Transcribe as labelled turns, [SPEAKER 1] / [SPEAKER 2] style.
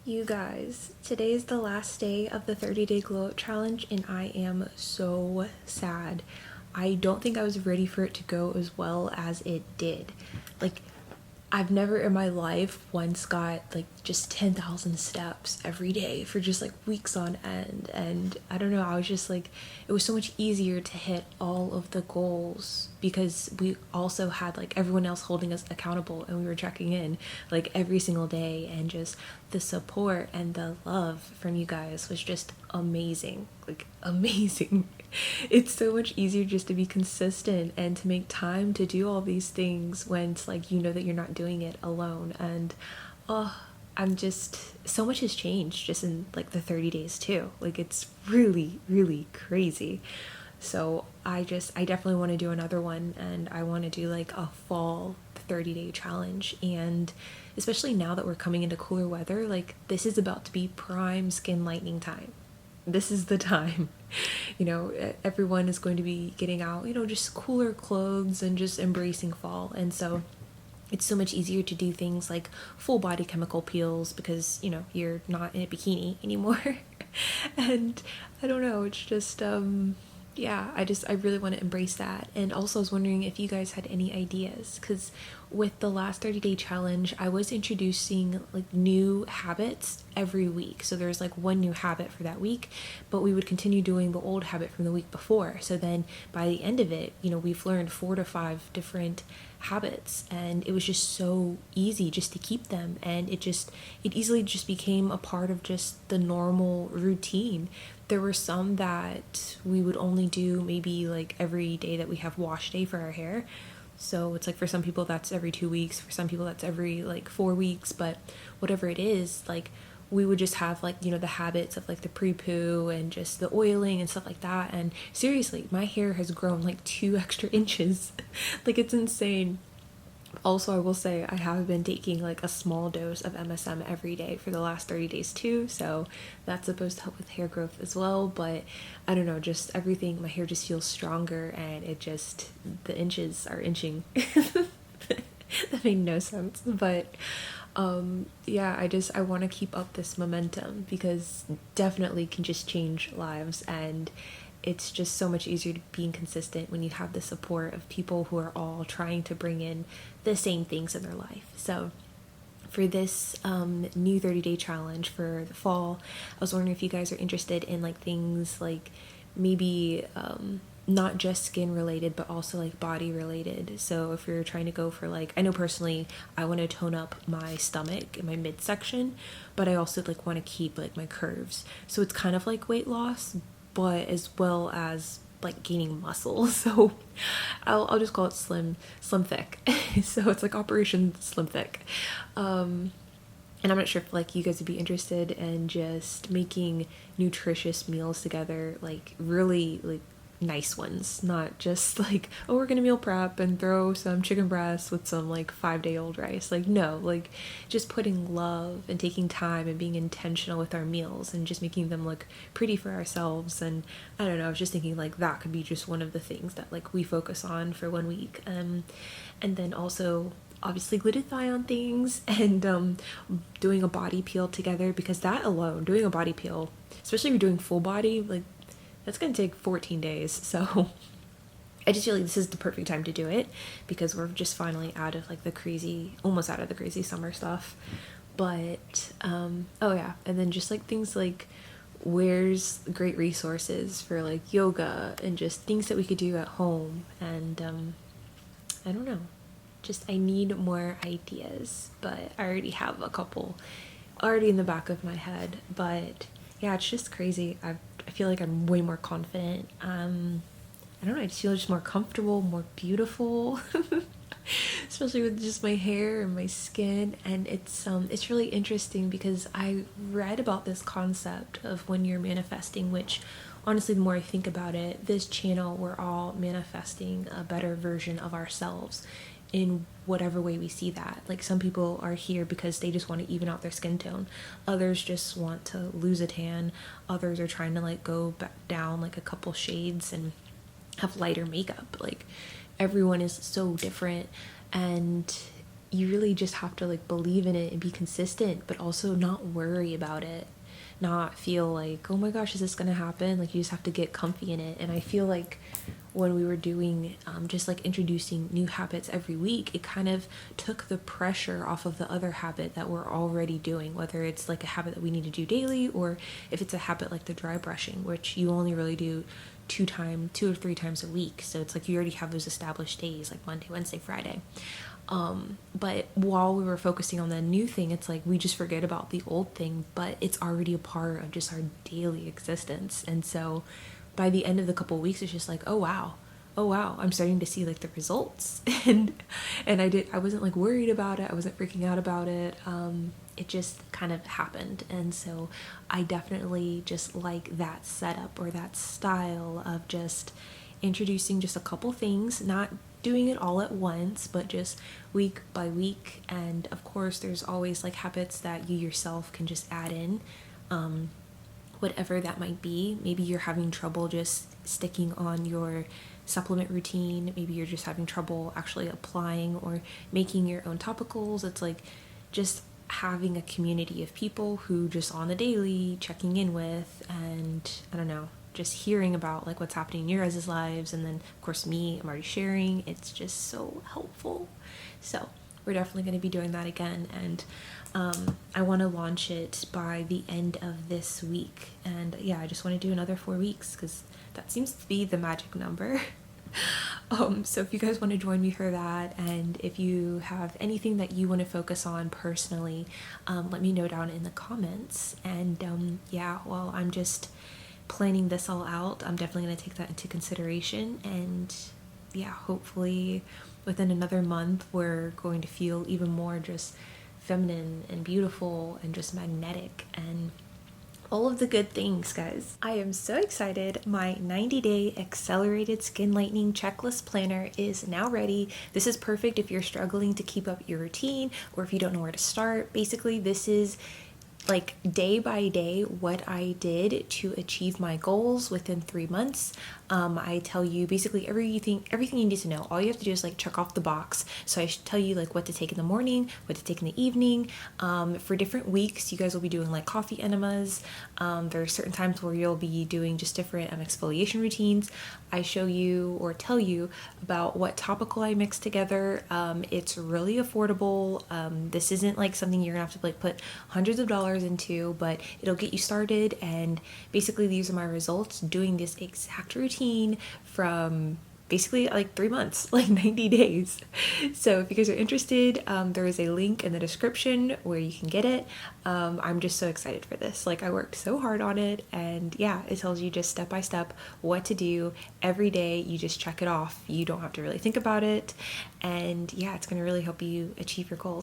[SPEAKER 1] You guys, today is the last day of the 30-day glow up challenge and I am so sad. I don't think I was ready for it to go as well as it did. Like, I've never in my life once got like just 10,000 steps every day for just like weeks on end. And I don't know, I was just like, it was so much easier to hit all of the goals because we also had like everyone else holding us accountable and we were checking in like every single day. And just the support and the love from you guys was just amazing. Like, amazing. It's so much easier just to be consistent and to make time to do all these things when it's like you know that you're not doing it alone. And I'm just, so much has changed just in like the 30 days too. Like, it's really, really crazy. So I definitely want to do another one, and I want to do like a fall 30-day challenge. And especially now that we're coming into cooler weather, like this is about to be prime skin lightening time. This is the time. Everyone is going to be getting out, just cooler clothes and just embracing fall. And so it's so much easier to do things like full body chemical peels because, you're not in a bikini anymore. And I don't know, it's just, yeah, I really want to embrace that. And also I was wondering if you guys had any ideas, because with the last 30-day challenge, I was introducing like new habits every week. So there's like one new habit for that week, but we would continue doing the old habit from the week before. So then by the end of it, we've learned 4 to 5 different habits, and it was just so easy just to keep them. And it easily just became a part of just the normal routine. There were some that we would only do maybe like every day that we have wash day for our hair. So it's like for some people that's every 2 weeks, for some people that's every like 4 weeks, but whatever it is, like we would just have like, the habits of like the pre-poo and just the oiling and stuff like that. And seriously, my hair has grown like 2 extra inches. Like, it's insane. Also, I will say I have been taking like a small dose of MSM every day for the last 30 days too, so that's supposed to help with hair growth as well. But I don't know, just everything, my hair just feels stronger, and the inches are inching. That made no sense, but yeah, I want to keep up this momentum because definitely can just change lives. And it's just so much easier to being consistent when you have the support of people who are all trying to bring in the same things in their life. So for this new 30-day challenge for the fall, I was wondering if you guys are interested in like things like maybe not just skin related but also like body related. So if you're trying to go for like, I know personally I want to tone up my stomach and my midsection, but I also like want to keep like my curves, so it's kind of like weight loss but as well as like gaining muscle. So I'll just call it slim thick. So it's like Operation Slim Thick. And I'm not sure if like you guys would be interested in just making nutritious meals together, like really like nice ones, not just like, oh, we're gonna meal prep and throw some chicken breasts with some like 5-day-old rice. Like, no, like just putting love and taking time and being intentional with our meals and just making them look pretty for ourselves. And I don't know, I was just thinking like that could be just one of the things that like we focus on for 1 week. And then also obviously glutathione things, and doing a body peel together, because that alone, doing a body peel, especially if you're doing full body, like that's gonna take 14 days. So I just feel like this is the perfect time to do it because we're just finally almost out of the crazy summer stuff. But oh yeah, and then just like things like where's great resources for like yoga and just things that we could do at home. And I don't know, just I need more ideas, but I already have a couple already in the back of my head. But yeah, it's just crazy. I feel like I'm way more confident. I don't know, I just feel just more comfortable, more beautiful, especially with just my hair and my skin. And it's really interesting because I read about this concept of when you're manifesting, which honestly, the more I think about it, this channel, we're all manifesting a better version of ourselves in whatever way we see that. Like, some people are here because they just want to even out their skin tone, others just want to lose a tan, others are trying to like go back down like a couple shades and have lighter makeup. Like, everyone is so different. And you really just have to like believe in it and be consistent, but also not worry about it, not feel like, oh my gosh, is this gonna happen? Like, you just have to get comfy in it. And I feel like when we were doing just like introducing new habits every week, it kind of took the pressure off of the other habit that we're already doing, whether it's like a habit that we need to do daily, or if it's a habit like the dry brushing, which you only really do 2 or 3 times a week. So it's like you already have those established days like Monday, Wednesday, Friday. But while we were focusing on the new thing, it's like we just forget about the old thing, but it's already a part of just our daily existence. And so by the end of the couple of weeks, it's just like, oh wow, I'm starting to see like the results. And I wasn't like worried about it, I wasn't freaking out about it. It just kind of happened. And so I definitely just like that setup, or that style of just introducing just a couple things, not doing it all at once, but just week by week. And of course, there's always like habits that you yourself can just add in, whatever that might be. Maybe you're having trouble just sticking on your supplement routine. Maybe you're just having trouble actually applying or making your own topicals. It's like just having a community of people who just on the daily checking in with, and I don't know, just hearing about like what's happening in your guys' lives. And then of course me, I'm already sharing. It's just so helpful. So we're definitely going to be doing that again. And I want to launch it by the end of this week. And yeah, I just want to do another 4 weeks because that seems to be the magic number. So if you guys want to join me for that, and if you have anything that you want to focus on personally, let me know down in the comments. And yeah, while I'm just planning this all out, I'm definitely going to take that into consideration. And yeah, hopefully within another month, we're going to feel even more just feminine and beautiful and just magnetic and all of the good things, guys. I am so excited. My 90-day accelerated skin lightening checklist planner is now ready. This is perfect if you're struggling to keep up your routine, or if you don't know where to start. Basically, this is like day by day what I did to achieve my goals within 3 months. I tell you basically everything you need to know. All you have to do is like check off the box. So I should tell you like what to take in the morning, what to take in the evening. For different weeks, you guys will be doing like coffee enemas. There are certain times where you'll be doing just different exfoliation routines. I show you or tell you about what topical I mix together. It's really affordable. This isn't like something you're gonna have to like put hundreds of dollars into, but it'll get you started. And basically these are my results doing this exact routine from basically like 3 months, like 90 days. So if you guys are interested, there is a link in the description where you can get it. I'm just so excited for this. Like, I worked so hard on it, and yeah, it tells you just step by step what to do every day. You just check it off. You don't have to really think about it. And yeah, it's going to really help you achieve your goals.